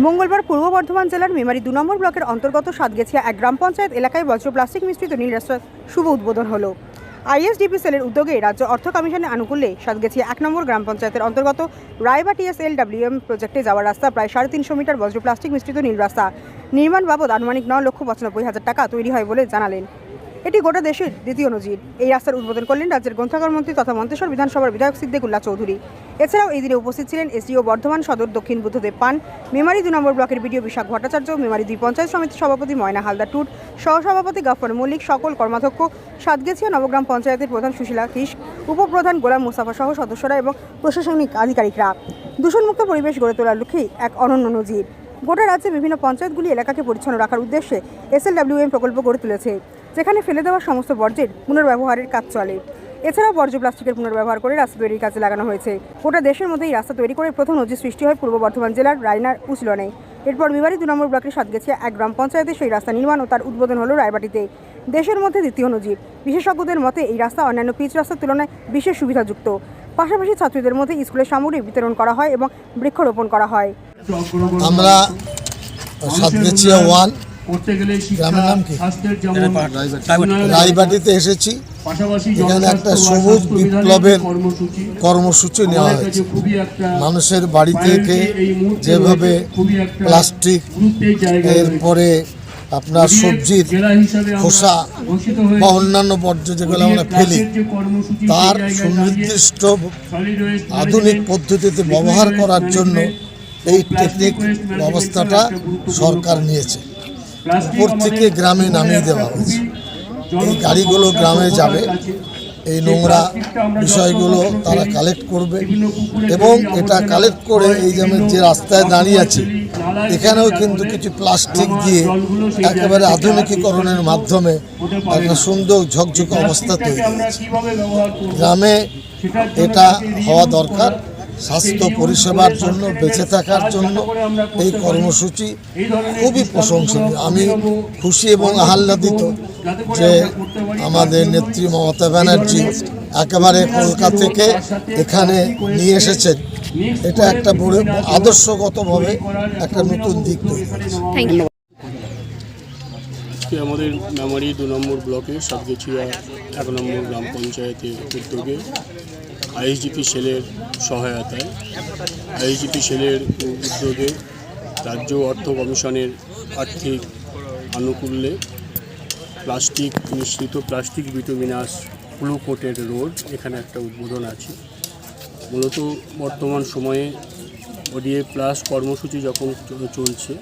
মঙ্গলবার পূর্ব বর্ধমান জেলার মেমারি 2 নম্বর ব্লকের অন্তর্গত সাতগেছিয়া এক গ্রাম পঞ্চায়েত এলাকায় বজ্র প্লাস্টিক মিশ্রিত নীল রাস্তার শুভ উদ্বোধন হলো। আইএসডিপি সেলের উদ্যোগে রাজ্য অর্থ কমিশনের আনুকূল্যে সাতগেছিয়া 1 নম্বর গ্রাম পঞ্চায়েতের অন্তর্গত রায়বাটি এসএলডব্লিউএম প্রজেক্টে যাওয়ার রাস্তা প্রায় 350 মিটার বজ্র প্লাস্টিক মিশ্রিত নীল রাস্তা নির্মাণ বাবদ আনুমানিক 9,95,000 টাকা তৈরি হয় বলে জানালেন। এটি গোটা দেশের দ্বিতীয় নজির। এই রাস্তার উদ্বোধন করলেন রাজ্যের গ্রন্থাগার মন্ত্রী তথা মন্তেশ্বর বিধানসভার বিধায়ক সিদ্দিকুল্লাহ চৌধুরী। এছাড়াও এই দিনে উপস্থিত ছিলেন এসডিও বর্ধমান সদর দক্ষিণ বুদ্ধদেব পান, মেমারি 2 নম্বর ব্লকের বিডিও বিশাখ ভট্টাচার্য, মেমারি 2 পঞ্চায়েত সমিতির সভাপতি ময়না হালদার টুট, সহসভাপতি গাফর মল্লিক, সকল কর্মাধ্যক্ষ, সাতগেছিয়া নবগ্রাম পঞ্চায়েতের প্রধান সুশীলা কিশ, উপপ্রধান গোলাম মুস্তাফা সহ সদস্যরা এবং প্রশাসনিক আধিকারিকরা। দূষণমুক্ত পরিবেশ গড়ে তোলার লক্ষ্যেই এক অনন্য নজির। গোটা রাজ্যে বিভিন্ন পঞ্চায়েতগুলি এলাকাকে পরিচ্ছন্ন রাখার উদ্দেশ্যে এসএলডব্লিউএম প্রকল্প গড়ে তুলেছে, যেখানে ফেলে দেওয়া সমস্ত বর্জ্যের পুনর্ব্যবহারের কাজ চলে। এছাড়াও বর্জ্য প্লাস্টিকের পুনর্ব্যবহার করে রাস্তা তৈরির কাজে লাগানো হয়েছে। গোটা দেশের মধ্যে এই রাস্তা তৈরি করে প্রথম নজির সৃষ্টি হয় পূর্ব বর্ধমান জেলার রায়নার উচলনে। এরপর মেমারি 2 নম্বর ব্লকের সাতগেছিয়া এক গ্রাম পঞ্চায়েতে সেই রাস্তা নির্মাণ ও তার উদ্বোধন হলো রায়বাটিতে। দেশের মধ্যে দ্বিতীয় নজির। বিশেষজ্ঞদের মতে এই রাস্তা অন্যান্য পিচ রাস্তার তুলনায় বিশেষ সুবিধাযুক্ত। পাশাপাশি ছাত্রীদের মধ্যে স্কুলের সামগ্রী বিতরণ করা হয় এবং বৃক্ষরোপণ করা হয়। আমরা সাতগেছিয়া 1 গ্রামের নাম কি রায়বাটিতে এসেছি। এখানে একটা সবুজ বিপ্লবের কর্মসূচি নেওয়া হয়েছে। মানুষের বাড়ি থেকে যেভাবে প্লাস্টিক, এরপরে আপনার সবজির খোসা বা অন্যান্য বর্জ্য যেগুলো আমরা ফেলি, তার সুনির্দিষ্ট আধুনিক পদ্ধতিতে ব্যবহার করার জন্য এই টেকনিক ব্যবস্থাটা সরকার নিয়েছে। উপর থেকে গ্রামে নামিয়ে দেওয়া হয়েছে। এই গাড়িগুলো গ্রামে যাবে, এই নোংরা বিষয়গুলো তারা কালেক্ট করবে এবং এটা কালেক্ট করে এই যে রাস্তায় দাঁড়িয়ে আছে এখানেও কিন্তু কিছু প্লাস্টিক দিয়ে একেবারে আধুনিকীকরণের মাধ্যমে একটা সুন্দর ঝকঝকে অবস্থা তৈরি হয়েছে। গ্রামে এটা হওয়া দরকার। স্বাস্থ্য পরিষেবার জন্য, বেঁচে থাকার জন্য এই কর্মসূচি খুবই প্রশংসনীয়। আমি খুশি এবং আহ্লাদিত যে আমাদের নেত্রী মমতা ব্যানার্জি একেবারে কলকাতা থেকে এখানে নিয়ে এসেছেন। এটা একটা বড় আদর্শগতভাবে একটা নতুন দিক তৈরি হয়েছে। আমাদের মেমারি 2 নম্বর ব্লকে সাতগেছিয়া 1 নম্বর গ্রাম পঞ্চায়েতের উদ্যোগে আইএসডিপি সেলের সহায়তায়, আইএসডিপি সেলের উদ্যোগে রাজ্য অর্থ কমিশনের আর্থিক আনুকূল্যে প্লাস্টিক মিশ্রিত plastic bituminous blue coated road এখানে একটা উদ্বোধন আছে। মূলত বর্তমান সময়ে ওডিএ প্লাস কর্মসূচি যখন চলছে,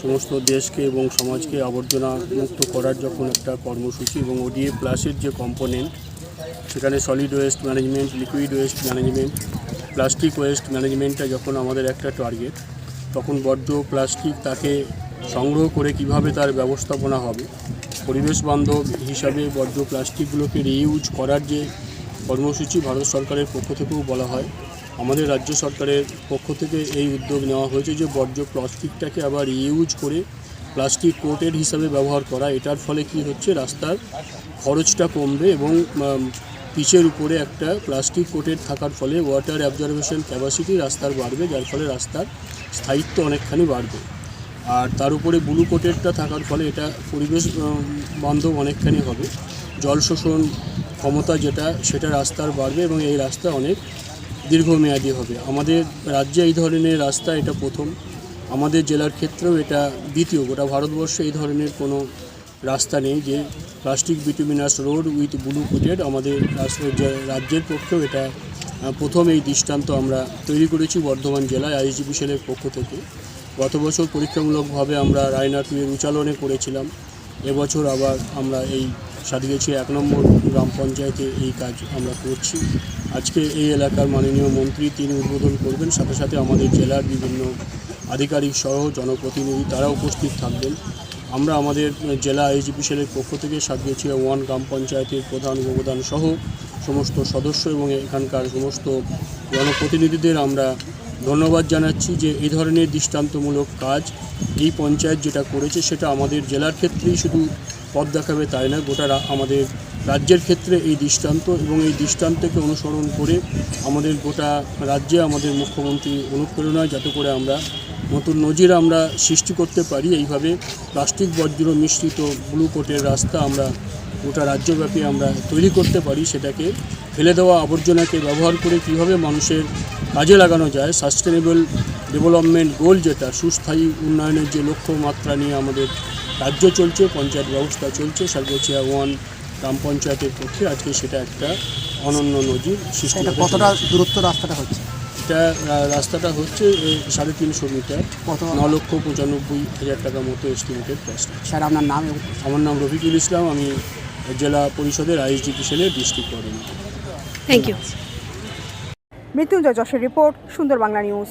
সমস্ত দেশকে এবং সমাজকে আবর্জনা মুক্ত করার যখন একটা কর্মসূচি এবং ওডিএ প্লাসের যে কম্পোনেন্ট, সেখানে solid waste management, liquid waste management, plastic waste ম্যানেজমেন্টটা যখন আমাদের একটা টার্গেট, তখন বর্জ্য প্লাস্টিক তাকে সংগ্রহ করে কিভাবে তার ব্যবস্থাপনা হবে, পরিবেশ বান্ধব হিসাবে বর্জ্য প্লাস্টিকগুলোকে রিইউজ করার যে কর্মসূচি ভারত সরকারের পক্ষ থেকেও বলা হয়, আমাদের রাজ্য সরকারের পক্ষ থেকে এই উদ্যোগ নেওয়া হয়েছে যে বর্জ্য প্লাস্টিকটাকে আবার রিইউজ করে প্লাস্টিক কোটেড হিসাবে ব্যবহার করা। এটার ফলে কি হচ্ছে, রাস্তার খরচটা কমবে এবং পিচের উপরে একটা প্লাস্টিক কোটেড থাকার ফলে ওয়াটার অ্যাবজর্বেশন ক্যাপাসিটি রাস্তার বাড়বে, যার ফলে রাস্তার স্থায়িত্ব অনেকখানি বাড়বে। আর তার উপরে ব্লু কোটেডটা থাকার ফলে এটা পরিবেশ বান্ধব অনেকখানি হবে। জল শোষণ ক্ষমতা সেটা রাস্তার বাড়বে এবং এই রাস্তা অনেক দীর্ঘমেয়াদী হবে। আমাদের রাজ্যে এই ধরনের রাস্তা এটা প্রথম, আমাদের জেলার ক্ষেত্রেও এটা দ্বিতীয়। গোটা ভারতবর্ষে এই ধরনের কোনো রাস্তা নেই যে plastic bituminous road with blue coated. আমাদের রাজ্যের পক্ষেও এটা প্রথম এই দৃষ্টান্ত আমরা তৈরি করেছি বর্ধমান জেলায় আইএসডিপি সেলের পক্ষ থেকে। গত বছর পরীক্ষামূলকভাবে আমরা রায়না 2 এর উচালনে করেছিলাম। এবছর আবার আমরা এই সাতগেছিয়া 1 নম্বর গ্রাম পঞ্চায়েতে এই কাজ আমরা করছি। আজকে এই এলাকার মাননীয় মন্ত্রী তিনি উদ্বোধন করবেন, সাথে সাথে আমাদের জেলার বিভিন্ন আধিকারিক সহ জনপ্রতিনিধি তারা উপস্থিত থাকবেন। আমরা আমাদের জেলা আইএসডিপি সেলের পক্ষ থেকে সাতগেছিয়া 1 গ্রাম পঞ্চায়েতের প্রধান উপপ্রধান সহ সমস্ত সদস্য এবং এখানকার সমস্ত জনপ্রতিনিধিদের আমরা ধন্যবাদ জানাচ্ছি যে এই ধরনের দৃষ্টান্তমূলক কাজ এই পঞ্চায়েত যেটা করেছে সেটা আমাদের জেলার ক্ষেত্রেই শুধু পথ দেখাবে তাই না, গোটা আমাদের রাজ্যের ক্ষেত্রে এই দৃষ্টান্ত এবং এই দৃষ্টান্তকে অনুসরণ করে আমাদের গোটা রাজ্যে আমাদের মুখ্যমন্ত্রী অনুপ্রেরণায় যাতে করে আমরা নতুন নজির আমরা সৃষ্টি করতে পারি। এইভাবে প্লাস্টিক বর্জ্য মিশ্রিত ব্লু কোটের রাস্তা আমরা গোটা রাজ্যব্যাপী আমরা তৈরি করতে পারি। সেটাকে ফেলে দেওয়া আবর্জনাকে ব্যবহার করে কীভাবে মানুষের কাজে লাগানো যায়, সাস্টেনেবল ডেভেলপমেন্ট গোল যেটা, সুস্থায়ী উন্নয়নের যে লক্ষ্যমাত্রা নিয়ে আমাদের রাজ্য চলছে, পঞ্চায়েত ব্যবস্থা চলছে, সাতগছিয়া 1 গ্রাম পঞ্চায়েতের পক্ষে আজকে সেটা একটা অনন্য নজির সৃষ্টি। কতটা দূরত্ব রাস্তাটা হচ্ছে? এটা রাস্তাটা হচ্ছে 350 মিটার, 9,95,000 টাকা মতো এস্টিমেটেড কস্ট। স্যার আপনার নাম? আমার নাম রফিকুল ইসলাম, আমি জেলা পরিষদের আইএসডিপি সেলের district coordinator. Thank you. Mrityunjoy যশের রিপোর্ট, সুন্দর বাংলা নিউজ।